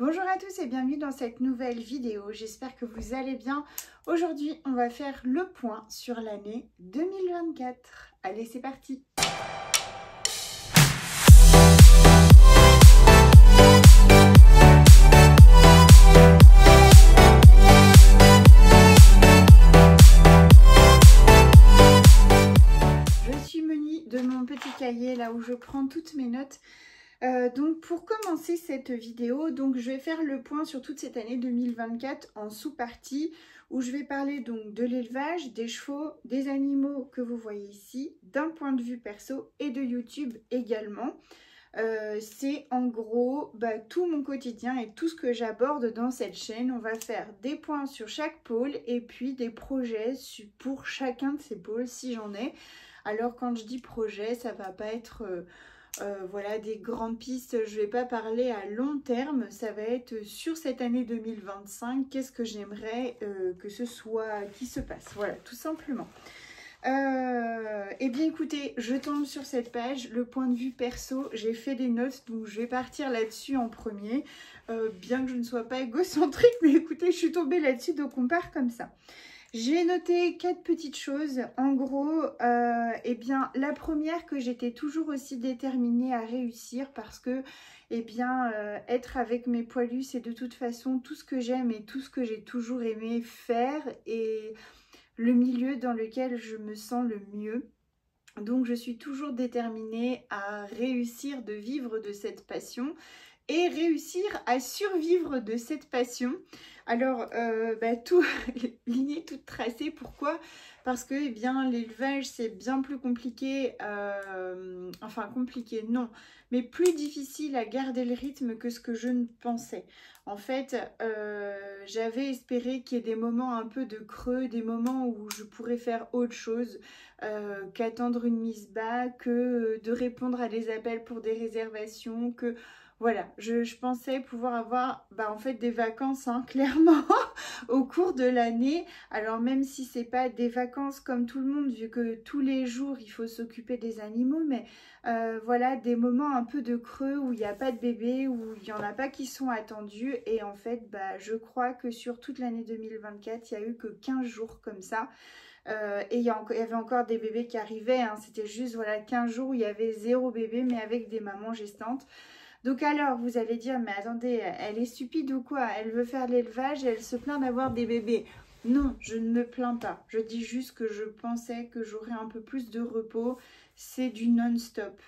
Bonjour à tous et bienvenue dans cette nouvelle vidéo, j'espère que vous allez bien. Aujourd'hui, on va faire le point sur l'année 2024. Allez, c'est parti! Je suis munie de mon petit cahier là où je prends toutes mes notes. Donc pour commencer cette vidéo, je vais faire le point sur toute cette année 2024 en sous-partie où je vais parler donc de l'élevage, des chevaux, des animaux que vous voyez ici, d'un point de vue perso et de YouTube également. C'est en gros tout mon quotidien et tout ce que j'aborde dans cette chaîne. On va faire des points sur chaque pôle et puis des projets pour chacun de ces pôles si j'en ai. Alors quand je dis projet, ça va pas être... voilà, des grandes pistes, je ne vais pas parler à long terme, ça va être sur cette année 2025, qu'est-ce que j'aimerais que ce soit, qui se passe, voilà, tout simplement. Eh bien écoutez, je tombe sur cette page, le point de vue perso, j'ai fait des notes, donc je vais partir là-dessus en premier, bien que je ne sois pas égocentrique, mais écoutez, je suis tombée là-dessus, donc on part comme ça. J'ai noté 4 petites choses. En gros, eh bien, la première que j'étais toujours aussi déterminée à réussir parce que, eh bien, être avec mes poilus, c'est de toute façon tout ce que j'aime et tout ce que j'ai toujours aimé faire et le milieu dans lequel je me sens le mieux. Donc, je suis toujours déterminée à réussir de vivre de cette passion et réussir à survivre de cette passion. Alors, tout lignée, toute tracée, pourquoi? Parce que eh bien l'élevage, c'est bien plus compliqué, enfin compliqué, non, mais plus difficile à garder le rythme que ce que je ne pensais. En fait, j'avais espéré qu'il y ait des moments un peu de creux, des moments où je pourrais faire autre chose qu'attendre une mise bas, que de répondre à des appels pour des réservations, que... Voilà, je pensais pouvoir avoir en fait des vacances, hein, clairement, au cours de l'année. Alors même si c'est pas des vacances comme tout le monde, vu que tous les jours il faut s'occuper des animaux, mais voilà, des moments un peu de creux où il n'y a pas de bébé, où il n'y en a pas qui sont attendus. Et en fait, je crois que sur toute l'année 2024, il n'y a eu que 15 jours comme ça. Et il y avait encore des bébés qui arrivaient, hein. C'était juste voilà, 15 jours où il y avait 0 bébé, mais avec des mamans gestantes. Donc alors, vous allez dire, mais attendez, elle est stupide ou quoi? Elle veut faire l'élevage et elle se plaint d'avoir des bébés. Non, je ne me plains pas. Je dis juste que je pensais que j'aurais un peu plus de repos. C'est du non-stop.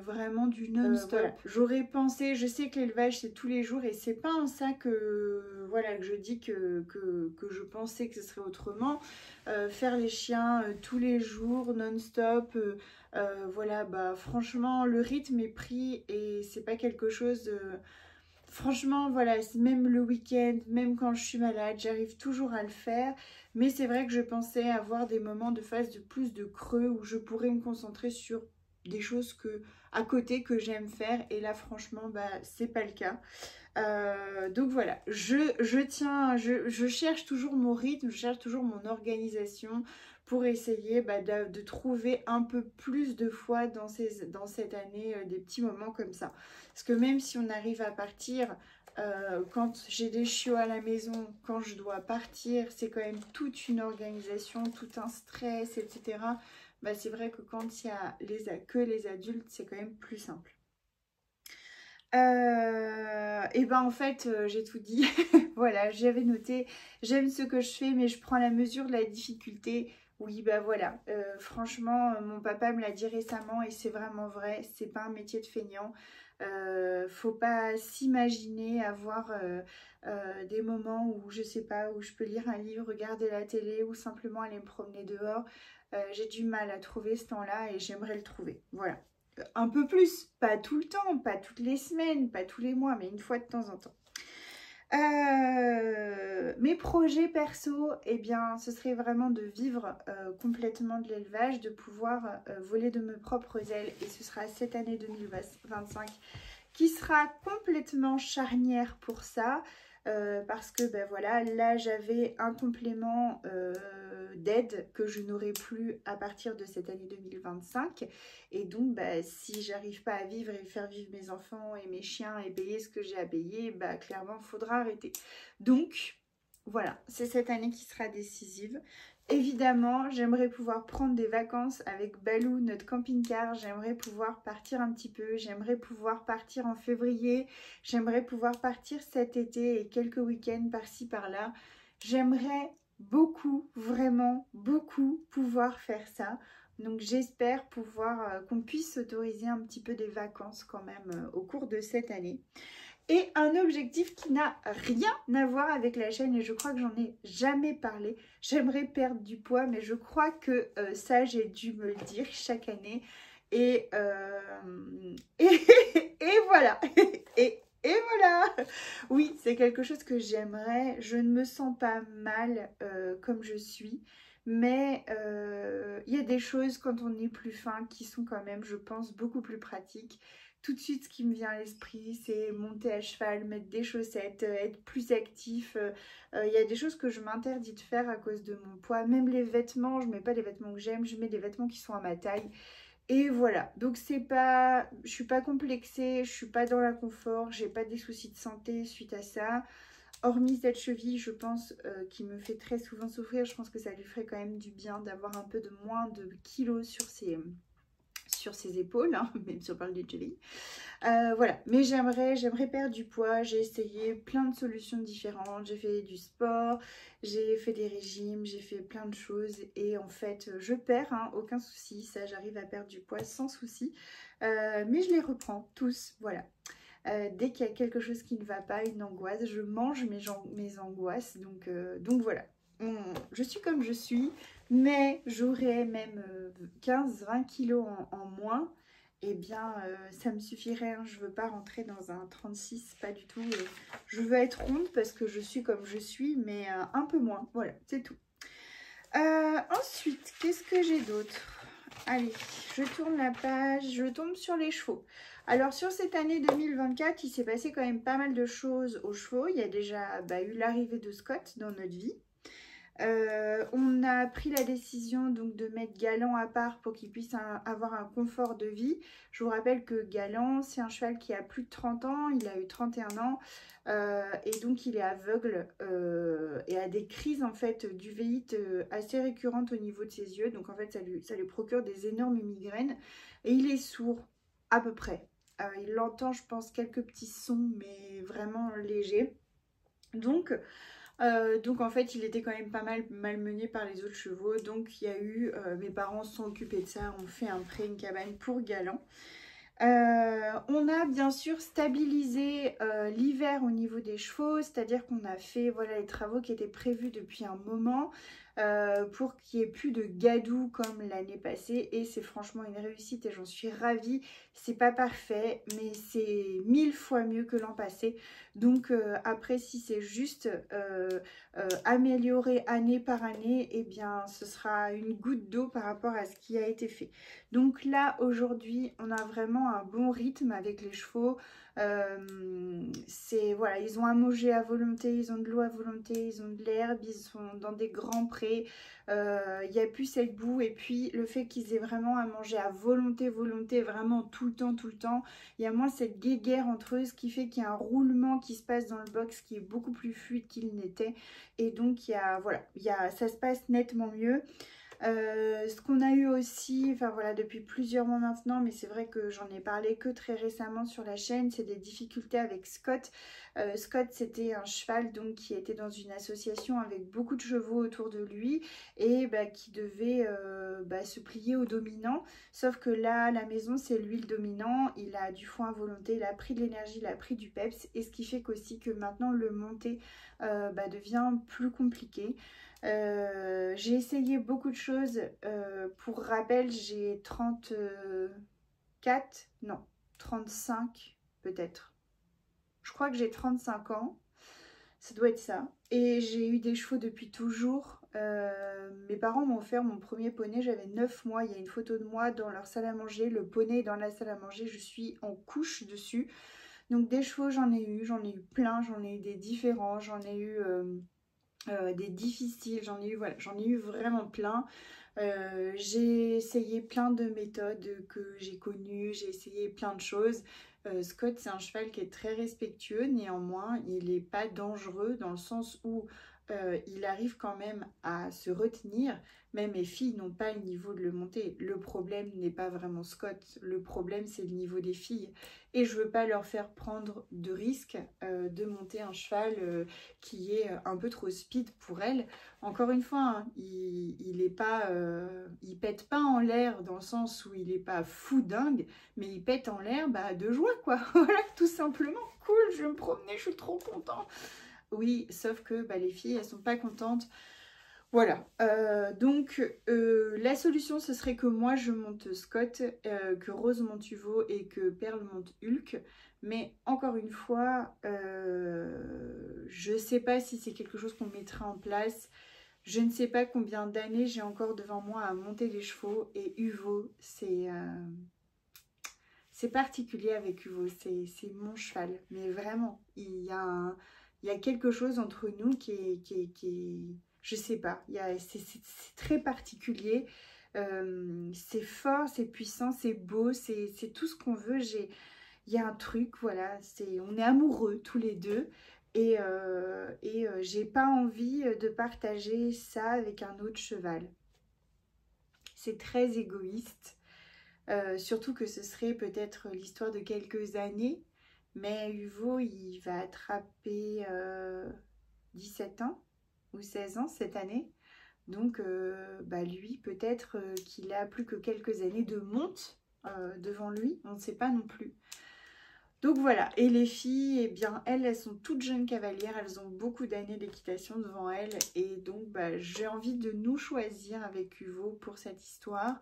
Vraiment du non-stop. Voilà. J'aurais pensé, je sais que l'élevage c'est tous les jours et c'est pas en ça que, voilà, que je dis que je pensais que ce serait autrement. Faire les chiens tous les jours, non-stop, voilà, franchement le rythme est pris et c'est pas quelque chose de... Franchement, voilà, même le week-end, même quand je suis malade, j'arrive toujours à le faire. Mais c'est vrai que je pensais avoir des moments de phase de plus de creux où je pourrais me concentrer sur des choses à côté que j'aime faire. Et là, franchement, c'est pas le cas. Donc voilà, je cherche toujours mon rythme, je cherche toujours mon organisation pour essayer de trouver un peu plus de fois dans cette année des petits moments comme ça. Parce que même si on arrive à partir, quand j'ai des chiots à la maison, quand je dois partir, c'est quand même toute une organisation, tout un stress, etc. C'est vrai que quand il y a que les adultes, c'est quand même plus simple. Et en fait j'ai tout dit. Voilà, j'avais noté, j'aime ce que je fais mais je prends la mesure de la difficulté. Oui, voilà, franchement mon papa me l'a dit récemment et c'est vraiment vrai, c'est pas un métier de feignant. Faut pas s'imaginer avoir des moments où je sais pas, où je peux lire un livre, regarder la télé ou simplement aller me promener dehors. J'ai du mal à trouver ce temps-là et j'aimerais le trouver, voilà. Un peu plus, pas tout le temps, pas toutes les semaines, pas tous les mois, mais une fois de temps en temps. Mes projets perso, eh bien, ce serait vraiment de vivre complètement de l'élevage, de pouvoir voler de mes propres ailes. Et ce sera cette année 2025 qui sera complètement charnière pour ça. Parce que ben voilà, là j'avais un complément d'aide que je n'aurai plus à partir de cette année 2025 et donc ben, si j'arrive pas à vivre et faire vivre mes enfants et mes chiens et payer ce que j'ai à payer, ben, clairement il faudra arrêter. Donc voilà, c'est cette année qui sera décisive. Évidemment, j'aimerais pouvoir prendre des vacances avec Balou, notre camping-car. J'aimerais pouvoir partir un petit peu. J'aimerais pouvoir partir en février. J'aimerais pouvoir partir cet été et quelques week-ends par-ci, par-là. J'aimerais beaucoup, vraiment beaucoup pouvoir faire ça. Donc j'espère pouvoir qu'on puisse s'autoriser un petit peu des vacances quand même au cours de cette année. Et un objectif qui n'a rien à voir avec la chaîne et je crois que j'en ai jamais parlé. J'aimerais perdre du poids mais je crois que ça j'ai dû me le dire chaque année. Et voilà. Et voilà. Oui, c'est quelque chose que j'aimerais. Je ne me sens pas mal comme je suis. Mais il y a des choses quand on est plus fin qui sont quand même, je pense, beaucoup plus pratiques. Tout de suite, ce qui me vient à l'esprit, c'est monter à cheval, mettre des chaussettes, être plus actif. Il y a des choses que je m'interdis de faire à cause de mon poids. Même les vêtements, je ne mets pas les vêtements que j'aime, je mets des vêtements qui sont à ma taille. Et voilà, donc c'est pas, je suis pas complexée, je suis pas dans l'inconfort, j'ai pas des soucis de santé suite à ça. Hormis cette cheville, je pense, qui me fait très souvent souffrir, je pense que ça lui ferait quand même du bien d'avoir un peu de moins de kilos sur ses épaules, hein, même si on parle des chevilles. Voilà, mais j'aimerais perdre du poids. J'ai essayé plein de solutions différentes. J'ai fait du sport, j'ai fait des régimes, j'ai fait plein de choses. Et en fait, je perds, hein, aucun souci. Ça, j'arrive à perdre du poids sans souci. Mais je les reprends tous, voilà. Dès qu'il y a quelque chose qui ne va pas, une angoisse, je mange mes angoisses. Donc voilà. Je suis comme je suis, mais j'aurais même 15-20 kilos en moins. Eh bien, ça me suffirait. Hein. Je ne veux pas rentrer dans un 36, pas du tout. Je veux être ronde parce que je suis comme je suis, mais un peu moins. Voilà, c'est tout. Ensuite, qu'est-ce que j'ai d'autre? Allez, je tourne la page, je tombe sur les chevaux. Alors, sur cette année 2024, il s'est passé quand même pas mal de choses aux chevaux. Il y a déjà eu l'arrivée de Scott dans notre vie. On a pris la décision donc de mettre Galant à part pour qu'il puisse avoir un confort de vie. Je vous rappelle que Galant, c'est un cheval qui a plus de 30 ans, il a eu 31 ans et donc il est aveugle et a des crises en fait d'uvéite assez récurrentes au niveau de ses yeux. Donc en fait ça lui procure des énormes migraines et il est sourd à peu près. Il entend je pense quelques petits sons mais vraiment légers. Donc en fait il était quand même pas mal malmené par les autres chevaux, donc il y a eu, mes parents se sont occupés de ça, on fait un prêt, une cabane pour Galant. On a bien sûr stabilisé l'hiver au niveau des chevaux, c'est-à-dire qu'on a fait voilà, les travaux qui étaient prévus depuis un moment pour qu'il n'y ait plus de gadou comme l'année passée et c'est franchement une réussite et j'en suis ravie. C'est pas parfait mais c'est 1000 fois mieux que l'an passé. Donc après si c'est juste amélioré année par année, et eh bien ce sera une goutte d'eau par rapport à ce qui a été fait. Donc là aujourd'hui on a vraiment un bon rythme avec les chevaux. Voilà, ils ont à manger à volonté, ils ont de l'eau à volonté, ils ont de l'herbe, ils sont dans des grands prés, il n'y a plus cette boue et puis le fait qu'ils aient vraiment à manger à volonté, vraiment tout le temps, il y a moins cette guéguerre entre eux, ce qui fait qu'il y a un roulement qui se passe dans le box qui est beaucoup plus fluide qu'il n'était et donc voilà, ça se passe nettement mieux. Ce qu'on a eu aussi, enfin voilà, depuis plusieurs mois maintenant, mais c'est vrai que j'en ai parlé que très récemment sur la chaîne, c'est des difficultés avec Scott. Scott, c'était un cheval donc qui était dans une association avec beaucoup de chevaux autour de lui et qui devait se plier au dominant. Sauf que là, à la maison, c'est lui le dominant. Il a du foin à volonté, il a pris de l'énergie, il a pris du peps et ce qui fait qu'aussi que maintenant le monter devient plus compliqué. J'ai essayé beaucoup de choses. Pour rappel, j'ai 34, non, 35 peut-être. Je crois que j'ai 35 ans. Ça doit être ça. Et j'ai eu des chevaux depuis toujours. Mes parents m'ont offert mon premier poney, j'avais 9 mois. Il y a une photo de moi dans leur salle à manger. Le poney est dans la salle à manger. Je suis en couche dessus. Donc des chevaux, j'en ai eu plein, j'en ai eu des différents, j'en ai eu des difficiles, voilà, j'en ai eu vraiment plein. J'ai essayé plein de méthodes que j'ai connues, j'ai essayé plein de choses. Scott, c'est un cheval qui est très respectueux, néanmoins, il n'est pas dangereux dans le sens où il arrive quand même à se retenir. Même mes filles n'ont pas le niveau de le monter. Le problème n'est pas vraiment Scott, le problème c'est le niveau des filles. Et je ne veux pas leur faire prendre de risques de monter un cheval qui est un peu trop speed pour elles. Encore une fois, hein, il pète pas en l'air dans le sens où il n'est pas fou dingue, mais il pète en l'air de joie, quoi. Voilà, tout simplement. Cool, je vais me promener, je suis trop content. Oui, sauf que les filles, elles sont pas contentes. Voilà, donc la solution, ce serait que moi, je monte Scott, que Rose monte Hugo et que Perle monte Hulk. Mais encore une fois, je ne sais pas si c'est quelque chose qu'on mettra en place. Je ne sais pas combien d'années j'ai encore devant moi à monter des chevaux. Et Hugo, c'est particulier avec Hugo, c'est mon cheval. Mais vraiment, il y a quelque chose entre nous qui est je sais pas, c'est très particulier. C'est fort, c'est puissant, c'est beau, c'est tout ce qu'on veut. Il y a un truc, voilà, on est amoureux tous les deux. Et j'ai pas envie de partager ça avec un autre cheval. C'est très égoïste. Surtout que ce serait peut-être l'histoire de quelques années. Mais Hugo, il va attraper 17 ans ou 16 ans cette année. Donc, lui, peut-être qu'il a plus que quelques années de monte devant lui. On ne sait pas non plus. Donc voilà, et les filles, eh bien, elles sont toutes jeunes cavalières, elles ont beaucoup d'années d'équitation devant elles. Et donc, j'ai envie de nous choisir avec Hugo pour cette histoire.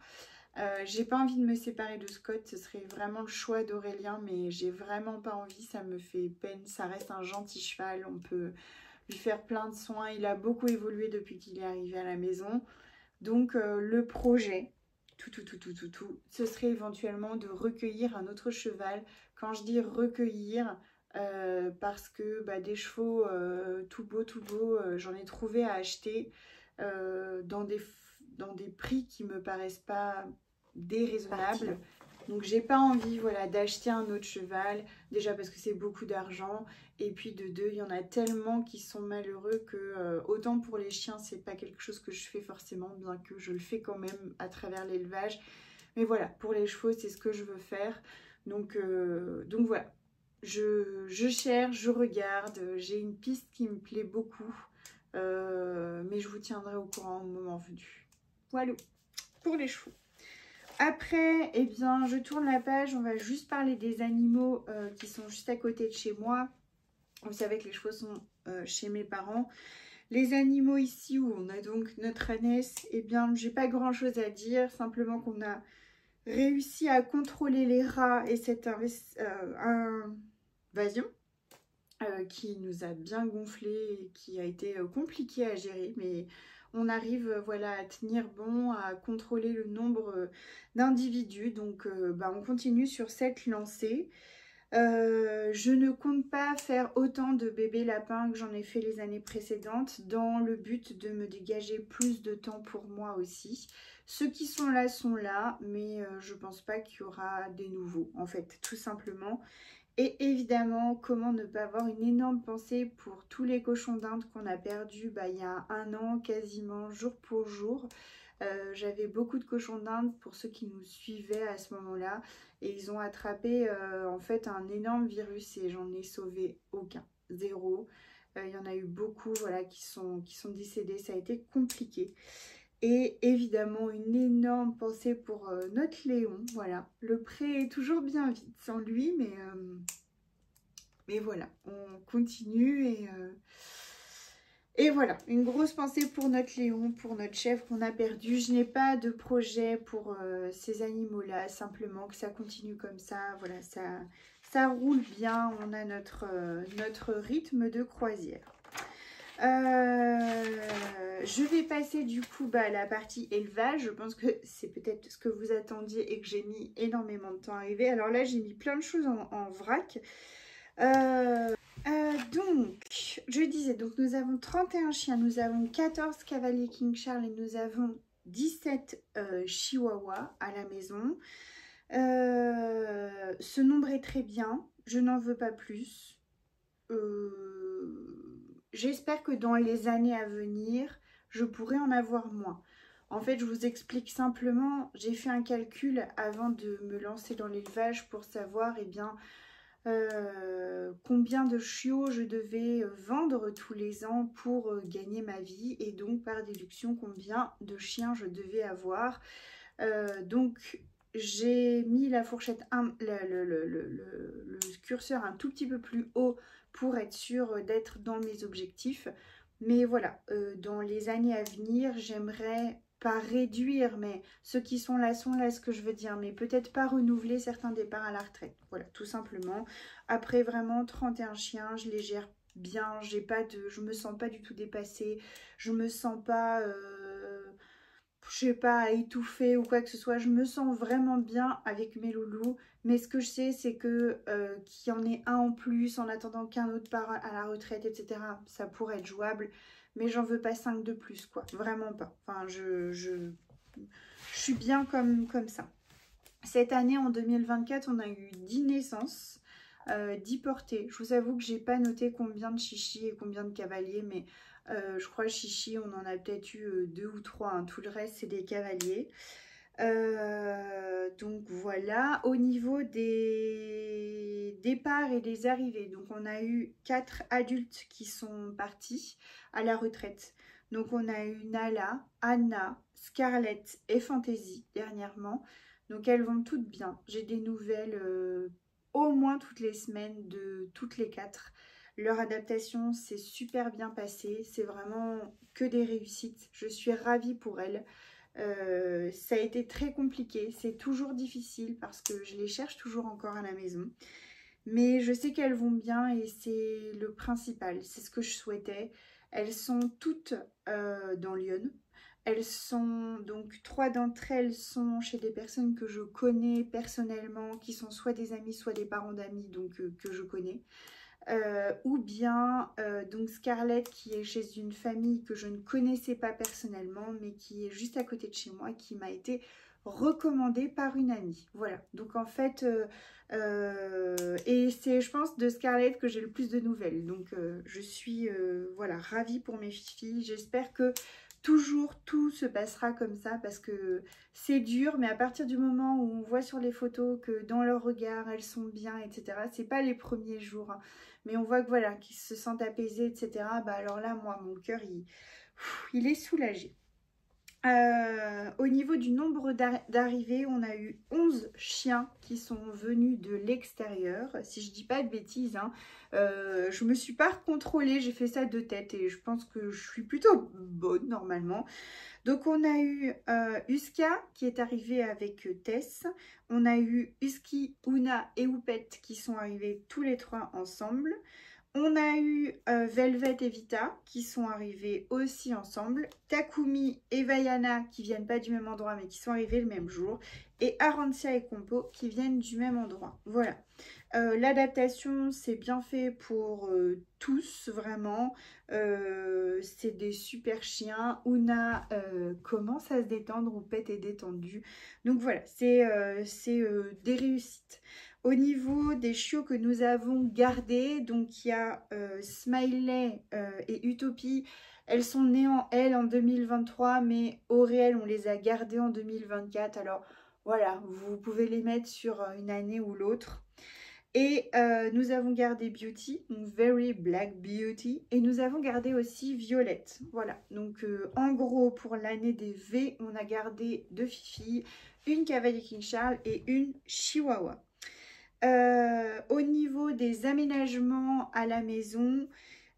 J'ai pas envie de me séparer de Scott, ce serait vraiment le choix d'Aurélien, mais j'ai vraiment pas envie, ça me fait peine. Ça reste un gentil cheval, on peut lui faire plein de soins. Il a beaucoup évolué depuis qu'il est arrivé à la maison. Donc, le projet... ce serait éventuellement de recueillir un autre cheval. Quand je dis recueillir, parce que des chevaux tout beau, j'en ai trouvé à acheter dans des prix qui me paraissent pas déraisonnables. Donc j'ai pas envie, voilà, d'acheter un autre cheval, déjà parce que c'est beaucoup d'argent, et puis de deux, il y en a tellement qui sont malheureux que autant pour les chiens, c'est pas quelque chose que je fais forcément, bien que je le fais quand même à travers l'élevage. Mais voilà, pour les chevaux, c'est ce que je veux faire. Donc voilà, je cherche, je regarde, j'ai une piste qui me plaît beaucoup, mais je vous tiendrai au courant au moment venu. Voilà, pour les chevaux. Après, eh bien, je tourne la page, on va juste parler des animaux qui sont juste à côté de chez moi. Vous savez que les chevaux sont chez mes parents. Les animaux ici où on a donc notre ânesse, eh bien, j'ai pas grand chose à dire, simplement qu'on a réussi à contrôler les rats et cette invasion qui nous a bien gonflé et qui a été compliqué à gérer, mais on arrive voilà, à tenir bon, à contrôler le nombre d'individus. Donc on continue sur cette lancée. Je ne compte pas faire autant de bébés lapins que j'en ai fait les années précédentes dans le but de me dégager plus de temps pour moi aussi. Ceux qui sont là, mais je pense pas qu'il y aura des nouveaux en fait, tout simplement. Et évidemment, comment ne pas avoir une énorme pensée pour tous les cochons d'Inde qu'on a perdus il y a un an, quasiment jour pour jour. J'avais beaucoup de cochons d'Inde pour ceux qui nous suivaient à ce moment-là. Et ils ont attrapé en fait un énorme virus et j'en ai sauvé aucun, zéro. Il y en a eu beaucoup voilà, qui sont décédés, ça a été compliqué. Et évidemment, une énorme pensée pour notre Léon. Voilà, le pré est toujours bien vide sans lui, mais voilà, on continue et voilà, une grosse pensée pour notre Léon, pour notre chef qu'on a perdu. Je n'ai pas de projet pour ces animaux-là, simplement que ça continue comme ça. Voilà, ça roule bien, on a notre rythme de croisière. Je vais passer du coup à la partie élevage. Je pense que c'est peut-être ce que vous attendiez et que j'ai mis énormément de temps à arriver. Alors là, j'ai mis plein de choses en vrac. Donc, je disais, donc nous avons 31 chiens, nous avons 14 cavaliers King Charles et nous avons 17 chihuahuas à la maison. Ce nombre est très bien, je n'en veux pas plus. J'espère que dans les années à venir, je pourrai en avoir moins. En fait, je vous explique simplement, j'ai fait un calcul avant de me lancer dans l'élevage pour savoir, eh bien, combien de chiots je devais vendre tous les ans pour gagner ma vie et donc par déduction combien de chiens je devais avoir. Donc j'ai mis la fourchette, le curseur un tout petit peu plus haut pour être sûre d'être dans mes objectifs. Mais voilà, dans les années à venir, j'aimerais pas réduire, mais ceux qui sont là, ce que je veux dire, mais peut-être pas renouveler certains départs à la retraite. Voilà, tout simplement. Après vraiment 31 chiens, je les gère bien, je me sens pas du tout dépassée, je me sens pas, je sais pas, étouffée ou quoi que ce soit, je me sens vraiment bien avec mes loulous. Mais ce que je sais, c'est que qu'il y en ait un en plus en attendant qu'un autre part à la retraite, etc., ça pourrait être jouable. Mais j'en veux pas 5 de plus, quoi. Vraiment pas. Enfin, je suis bien comme ça. Cette année, en 2024, on a eu 10 naissances, 10 portées. Je vous avoue que j'ai pas noté combien de chichis et combien de cavaliers, mais je crois chichis, on en a peut-être eu 2 ou 3. Hein. Tout le reste, c'est des cavaliers. Donc voilà, au niveau des départs et des arrivées, donc on a eu 4 adultes qui sont partis à la retraite. Donc on a eu Nala, Anna, Scarlett et Fantasy dernièrement. Donc elles vont toutes bien. J'ai des nouvelles au moins toutes les semaines de toutes les 4. Leur adaptation s'est super bien passée. C'est vraiment que des réussites. Je suis ravie pour elles. Ça a été très compliqué, c'est toujours difficile parce que je les cherche toujours encore à la maison. Mais je sais qu'elles vont bien et c'est le principal, c'est ce que je souhaitais. Elles sont toutes dans Lyon. Elles sont, donc 3 d'entre elles sont chez des personnes que je connais personnellement, qui sont soit des amis, soit des parents d'amis, donc que je connais. Ou bien donc Scarlett qui est chez une famille que je ne connaissais pas personnellement mais qui est juste à côté de chez moi, qui m'a été recommandée par une amie. Voilà, donc en fait et c'est je pense de Scarlett que j'ai le plus de nouvelles, donc je suis voilà, ravie pour mes filles. J'espère que toujours tout se passera comme ça parce que c'est dur, mais à partir du moment où on voit sur les photos que dans leur regard elles sont bien, etc., c'est pas les premiers jours, hein, mais on voit que voilà, qu'ils se sentent apaisés, etc., bah alors là, moi, mon cœur, il est soulagé. Au niveau du nombre d'arrivées, on a eu 11 chiens qui sont venus de l'extérieur, si je dis pas de bêtises, hein. Je me suis pas contrôlée, j'ai fait ça de tête et je pense que je suis plutôt bonne normalement. Donc on a eu Uska qui est arrivé avec Tess, on a eu Husky, Una et Oupet qui sont arrivés tous les 3 ensemble. On a eu Velvet et Vita qui sont arrivés aussi ensemble. Takumi et Vaiana qui viennent pas du même endroit mais qui sont arrivés le même jour. Et Arancia et Compo qui viennent du même endroit. Voilà. L'adaptation c'est bien fait pour tous vraiment. C'est des super chiens. Una commence à se détendre, Oupet est détendue. Donc voilà, c'est des réussites. Au niveau des chiots que nous avons gardés, donc il y a Smiley et Utopie. Elles sont nées en 2023, mais au réel, on les a gardées en 2024. Alors voilà, vous pouvez les mettre sur une année ou l'autre. Et nous avons gardé Beauty, donc Very Black Beauty. Et nous avons gardé aussi Violette. Voilà, donc en gros, pour l'année des V, on a gardé 2 filles, une Cavalier King Charles et une Chihuahua. Au niveau des aménagements à la maison,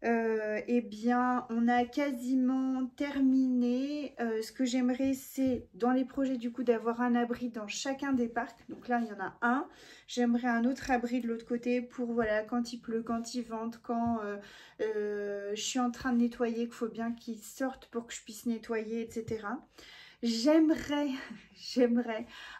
eh bien on a quasiment terminé. Ce que j'aimerais, c'est dans les projets du coup d'avoir un abri dans chacun des parcs. Donc là il y en a un, j'aimerais un autre abri de l'autre côté pour voilà, quand il pleut, quand il vente, quand je suis en train de nettoyer, qu'il faut bien qu'il sorte pour que je puisse nettoyer, etc. J'aimerais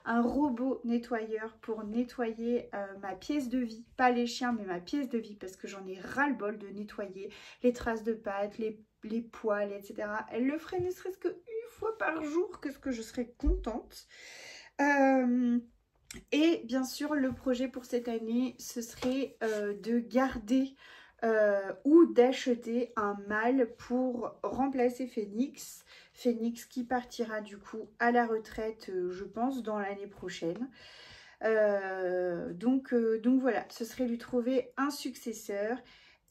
un robot nettoyeur pour nettoyer ma pièce de vie, pas les chiens mais ma pièce de vie, parce que j'en ai ras-le-bol de nettoyer les traces de pattes, les poils, etc. Elle le ferait ne serait-ce qu'une fois par jour, que ce que je serais contente. Et bien sûr, le projet pour cette année, ce serait de garder ou d'acheter un mâle pour remplacer Phoenix. Phoenix qui partira du coup à la retraite, je pense, dans l'année prochaine. Donc voilà, ce serait lui trouver un successeur.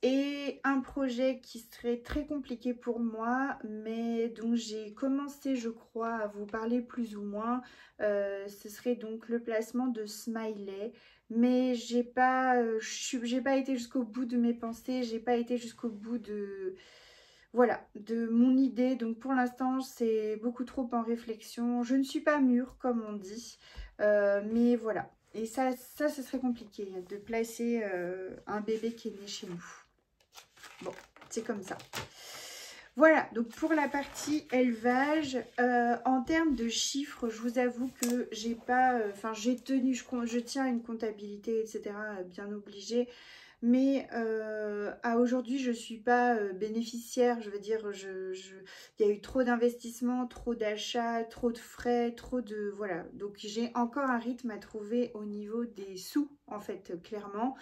Et un projet qui serait très compliqué pour moi, mais dont j'ai commencé, je crois, à vous parler plus ou moins. Ce serait donc le placement de Smiley. Mais j'ai pas été jusqu'au bout de mes pensées, j'ai pas été jusqu'au bout de, voilà, de mon idée. Donc pour l'instant, c'est beaucoup trop en réflexion. Je ne suis pas mûre, comme on dit, mais voilà. Et ça, ce serait compliqué de placer un bébé qui est né chez nous. Bon, c'est comme ça. Voilà, donc pour la partie élevage, en termes de chiffres, je vous avoue que j'ai pas, j'ai tenu, je tiens une comptabilité, etc., bien obligée. Mais à aujourd'hui, je ne suis pas bénéficiaire. Je veux dire, il y a eu trop d'investissements, trop d'achats, trop de frais, trop de... Voilà, donc j'ai encore un rythme à trouver au niveau des sous, en fait, clairement.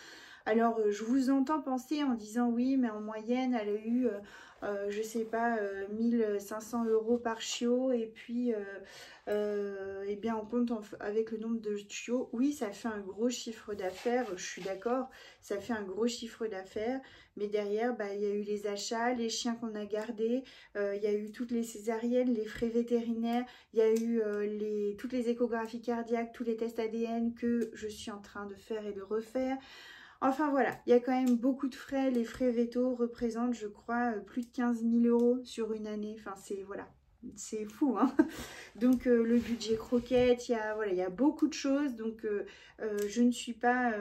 Alors, je vous entends penser en disant oui, mais en moyenne, elle a eu, je sais pas, 1500 € par chiot. Et puis, eh bien, on compte avec le nombre de chiots. Oui, ça fait un gros chiffre d'affaires, je suis d'accord. Ça fait un gros chiffre d'affaires. Mais derrière, bah, il y a eu les achats, les chiens qu'on a gardés. Il y a eu toutes les césariennes, les frais vétérinaires. Il y a eu toutes les échographies cardiaques, tous les tests ADN que je suis en train de faire et de refaire. Enfin voilà, il y a quand même beaucoup de frais. Les frais vétos représentent, je crois, plus de 15 000 € sur une année. Enfin, c'est voilà, c'est fou, hein. Donc le budget croquette, il y a beaucoup de choses. Donc je ne suis pas...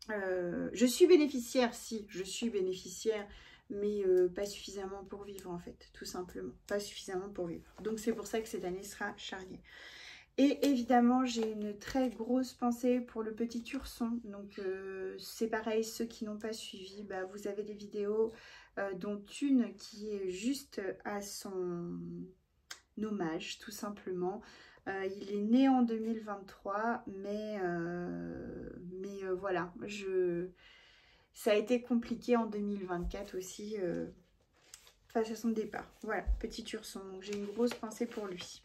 je suis bénéficiaire, si, je suis bénéficiaire, mais pas suffisamment pour vivre en fait, tout simplement. Pas suffisamment pour vivre. Donc c'est pour ça que cette année sera charnière. Et évidemment, j'ai une très grosse pensée pour le petit Urson. Donc, c'est pareil, ceux qui n'ont pas suivi, bah, vous avez des vidéos, dont une qui est juste à son hommage, tout simplement. Il est né en 2023, mais voilà, ça a été compliqué en 2024 aussi, face à son départ. Voilà, petit Urson, donc j'ai une grosse pensée pour lui.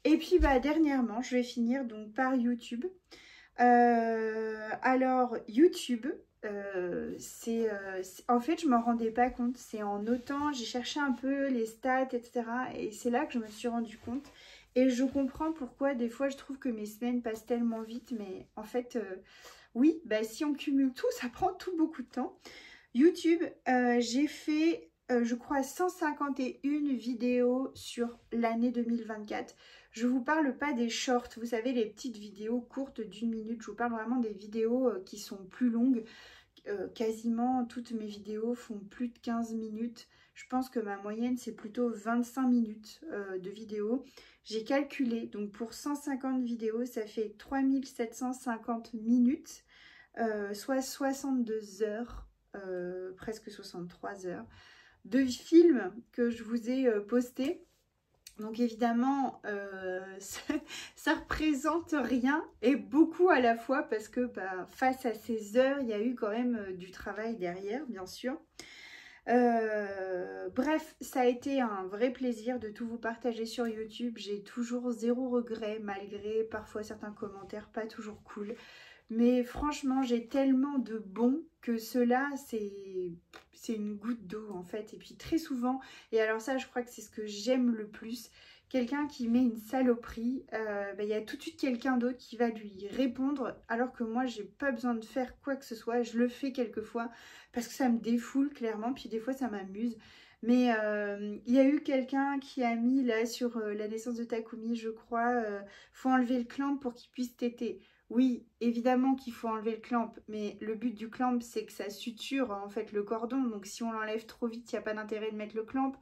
Et puis bah, dernièrement, je vais finir donc par YouTube. Alors YouTube, en fait je m'en rendais pas compte. C'est en notant, j'ai cherché un peu les stats, etc. Et c'est là que je me suis rendu compte. Et je comprends pourquoi des fois je trouve que mes semaines passent tellement vite. Mais en fait, oui, bah, si on cumule tout, ça prend tout beaucoup de temps. YouTube, j'ai fait... je crois 151 vidéos sur l'année 2024. Je ne vous parle pas des shorts, vous savez, les petites vidéos courtes d'1 minute. Je vous parle vraiment des vidéos qui sont plus longues. Quasiment toutes mes vidéos font plus de 15 minutes. Je pense que ma moyenne, c'est plutôt 25 minutes de vidéo. J'ai calculé, donc pour 150 vidéos, ça fait 3750 minutes, soit 62 heures. Presque 63 heures de films que je vous ai postés. Donc évidemment ça représente rien et beaucoup à la fois, parce que bah, face à ces heures il y a eu quand même du travail derrière, bien sûr. Bref, ça a été un vrai plaisir de tout vous partager sur YouTube. J'ai toujours zéro regret, malgré parfois certains commentaires pas toujours cool. Mais franchement, j'ai tellement de bons que cela, c'est une goutte d'eau en fait. Et puis très souvent, et alors ça, je crois que c'est ce que j'aime le plus, quelqu'un qui met une saloperie, il y a tout de suite quelqu'un d'autre qui va lui répondre, alors que moi, j'ai pas besoin de faire quoi que ce soit. Je le fais quelquefois parce que ça me défoule clairement, puis des fois, ça m'amuse. Mais il y a eu quelqu'un qui a mis là sur la naissance de Takumi, je crois, faut enlever le clan pour qu'il puisse téter. oui, évidemment qu'il faut enlever le clamp, mais le but du clamp, c'est que ça suture en fait le cordon. Donc si on l'enlève trop vite, il n'y a pas d'intérêt de mettre le clamp.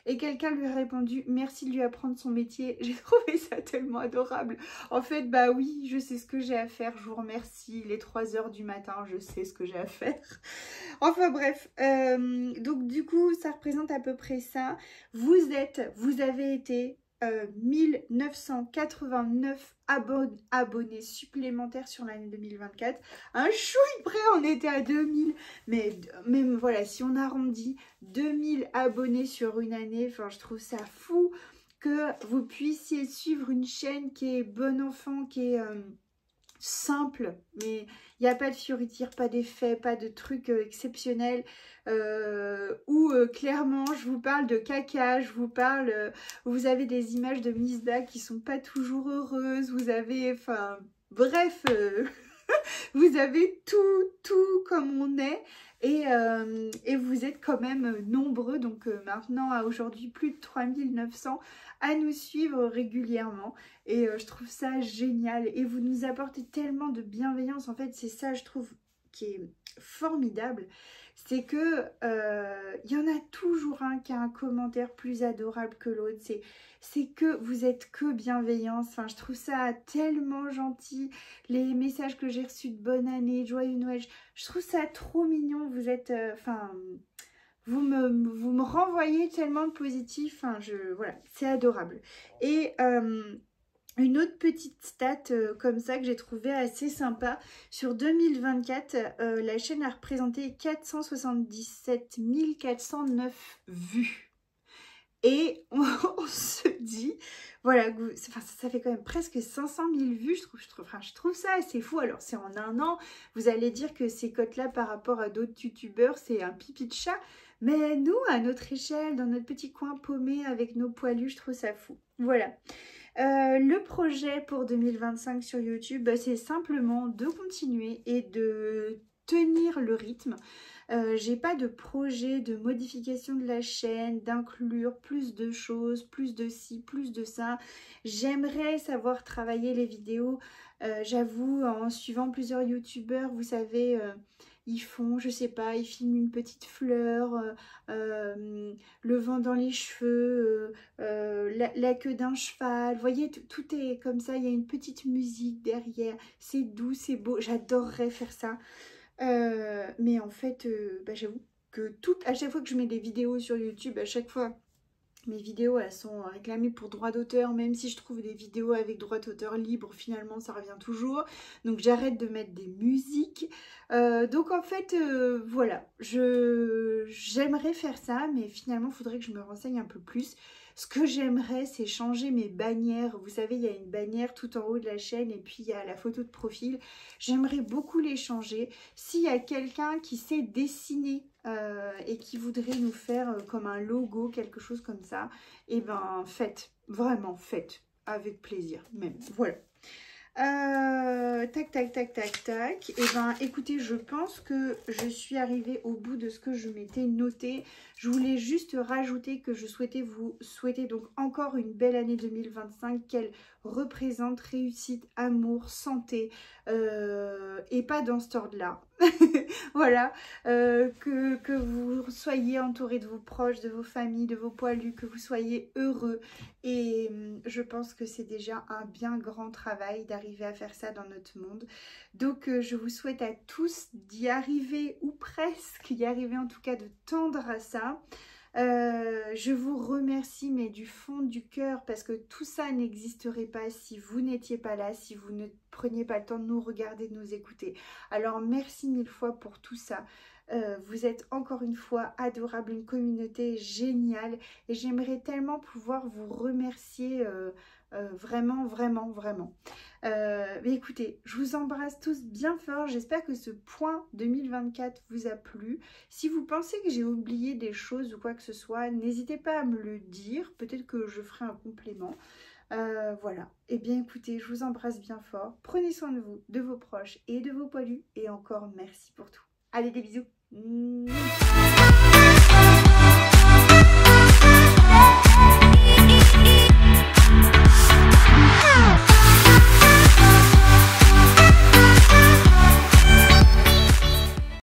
Et quelqu'un lui a répondu, merci de lui apprendre son métier. J'ai trouvé ça tellement adorable. En fait, bah oui, je sais ce que j'ai à faire. Je vous remercie. Les 3 h du matin, je sais ce que j'ai à faire. Enfin bref, donc du coup, ça représente à peu près ça. Vous avez été 1989 abonnés supplémentaires sur l'année 2024. Un chouï près, on était à 2000. Mais même voilà, si on arrondit 2000 abonnés sur une année, enfin je trouve ça fou que vous puissiez suivre une chaîne qui est bon enfant, qui est simple, mais il n'y a pas de fioritures, pas d'effets, pas de trucs exceptionnels, où clairement je vous parle de caca, je vous parle, vous avez des images de Miss Da qui sont pas toujours heureuses, vous avez, enfin, bref, vous avez tout comme on est. Et vous êtes quand même nombreux, donc maintenant à aujourd'hui plus de 3900 à nous suivre régulièrement et je trouve ça génial et vous nous apportez tellement de bienveillance. En fait c'est ça je trouve qui est formidable, c'est que y en a toujours un qui a un commentaire plus adorable que l'autre, c'est que vous êtes que bienveillance. Enfin je trouve ça tellement gentil, les messages que j'ai reçus de bonne année, de joyeux Noël, je trouve ça trop mignon. Vous êtes enfin vous me renvoyez tellement de positif, enfin voilà, c'est adorable. Et une autre petite stat comme ça que j'ai trouvé assez sympa, sur 2024, la chaîne a représenté 477 409 vues. Et on se dit, voilà, ça fait quand même presque 500 000 vues, je trouve ça assez fou. Alors c'est en un an, vous allez dire que ces cotes-là par rapport à d'autres youtubeurs, c'est un pipi de chat. Mais nous, à notre échelle, dans notre petit coin paumé avec nos poilus, je trouve ça fou. Voilà. Le projet pour 2025 sur YouTube, bah, c'est simplement de continuer et de tenir le rythme. J'ai pas de projet de modification de la chaîne, d'inclure plus de choses, plus de ci, plus de ça. J'aimerais savoir travailler les vidéos. J'avoue, en suivant plusieurs youtubeurs, vous savez, ils font, je sais pas, ils filment une petite fleur, le vent dans les cheveux, la queue d'un cheval. Vous voyez, tout est comme ça, il y a une petite musique derrière. C'est doux, c'est beau, j'adorerais faire ça. Mais en fait, bah, j'avoue que à chaque fois que je mets des vidéos sur YouTube, à chaque fois, mes vidéos, elles sont réclamées pour droit d'auteur. Même si je trouve des vidéos avec droit d'auteur libre, finalement, ça revient toujours. Donc, j'arrête de mettre des musiques. Donc, en fait, voilà. J'aimerais faire ça, mais finalement, il faudrait que je me renseigne un peu plus. Ce que j'aimerais, c'est changer mes bannières. Vous savez, il y a une bannière tout en haut de la chaîne et puis il y a la photo de profil. J'aimerais beaucoup les changer. S'il y a quelqu'un qui sait dessiner et qui voudrait nous faire comme un logo, quelque chose comme ça, eh ben faites, vraiment faites, avec plaisir même. Voilà. Tac, tac, tac, tac, tac. Et ben écoutez, je pense que je suis arrivée au bout de ce que je m'étais noté. Je voulais juste rajouter que je souhaitais vous souhaiter donc encore une belle année 2025, qu'elle représente réussite, amour, santé, et pas dans cet ordre-là. Voilà, que vous soyez entouré de vos proches, de vos familles, de vos poilus, que vous soyez heureux. Et je pense que c'est déjà un bien grand travail d'arriver à faire ça dans notre monde. Donc je vous souhaite à tous d'y arriver, ou presque y arriver en tout cas, de tendre à ça. Je vous remercie, mais du fond du cœur, parce que tout ça n'existerait pas si vous n'étiez pas là, si vous ne preniez pas le temps de nous regarder, de nous écouter. Alors merci 1000 fois pour tout ça. Vous êtes encore une fois adorables, une communauté géniale, et j'aimerais tellement pouvoir vous remercier vraiment, vraiment, vraiment. Mais écoutez, je vous embrasse tous bien fort. J'espère que ce point 2024 vous a plu. Si vous pensez que j'ai oublié des choses ou quoi que ce soit, n'hésitez pas à me le dire. Peut-être que je ferai un complément. Voilà. Eh bien écoutez, je vous embrasse bien fort. Prenez soin de vous, de vos proches et de vos poilus. Et encore merci pour tout. Allez, des bisous.